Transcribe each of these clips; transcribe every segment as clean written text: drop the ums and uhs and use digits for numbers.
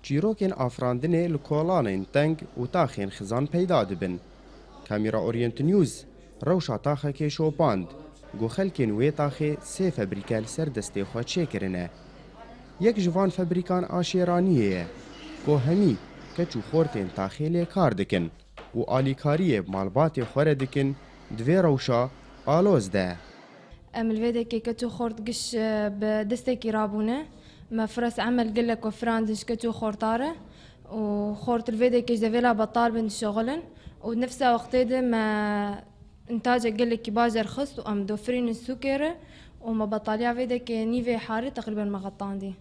چیرۆکên ئافراندنê li kolanên teng û taxên xizan peyda dibin. Kamîra Orient News rewşa taxekê şopand, got xelkên wê taxê sê febrîke li ser destê xwe çêkirine. Yek ji van febrîkan a şêraniyê ye, got hemî keç û xortên taxê lê kar dikin û alîkariyê malbatê xwe re dikin di vê rewşa aloz de. ام الفيديكي كتو خورت قش بدستيكي رابونه ما فرس عمل قلك وفراندش كتو خورتاره وخورت الفيديكي جدفيلا بطال بنت شغلن ونفسها وقتيده ما انتاجه قلك باجر خص وام دوفرين السكر وما بطاليا فيديكي نيفي حاري تقريبا ما غطاندي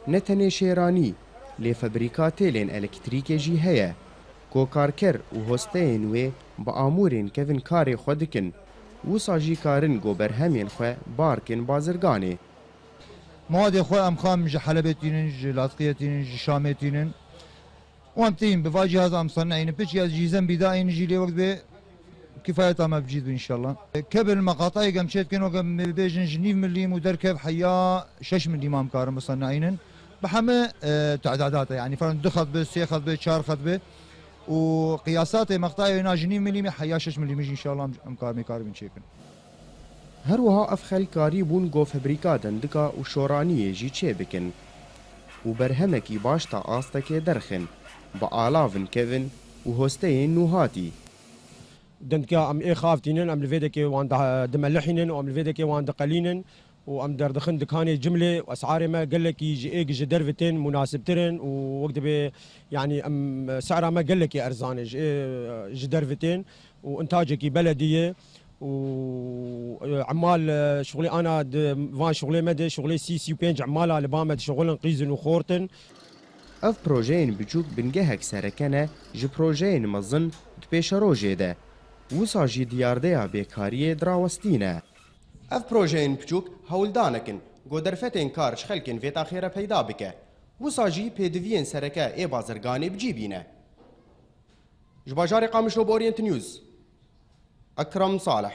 نتنê şêranî lê febrîkatêlên elektrîkê jî heye ku karker û hosteyên wê bi amûrên kevin karê xwe dikin. Wisa jî karin got berhemên xwe barkin bazirganê. مواد خو ام خام جي حلبة تينن جي لاذقية تينن جي شامة تينن وام تيم بفاجي هذا مصنعين بيش يا جيزن بداين جي لي وقت به كفاية ما بجيد ان شاء الله كبل المقاطع قام شيت كانوا قام بيجن جنيف مليم ودركب حيا 6 مليم ام كار مصنعين بحما تعداداته يعني فرن دخت به سي خط به 4 خط به وقياسات مقطعي هنا جنيف مليم حيا 6 مليم ان شاء الله ام كار ميكار بنشيكن هەروەها ئەف خەلکاری بوون گۆ فەبریکا دەندکا و شۆڕانیێژی چێ بکن و بەرهەمێکی باش تا ئاستەکێ دەرخن بە ئالاڤن کەڤن و هۆستەیەن نوهاتی. دندكا ام اي خافتينن ام الفيديكي وان دملحينن وام الفيديكي وان دقلينن وام دردخن دكاني جمله واسعار ما قال لك يجي ايج درفتين مناسبترن ووقت به يعني ام سعرها ما قال لك ارزانه درفتين وانتاجك بلديه وعمال شغلي انا فان شغلي مدى شغلي سي بينج عمالها لبامد شغلن قيزن وخورتن. اف بروژeyên biçûk bingehek serekene ji projeyên mezin di pêşa rojê de wisa jî diyardeya bêkariyê dirawestîne. Ev projeyên biçûk hewldanekin got derfetên kar ji xelkên vê taxê re peyda bike wisa jî pêdiviyên sereke ê bazirganê bicîbîne. Ji bajarê Qamişlo bi Orient News Ekrem Saleh.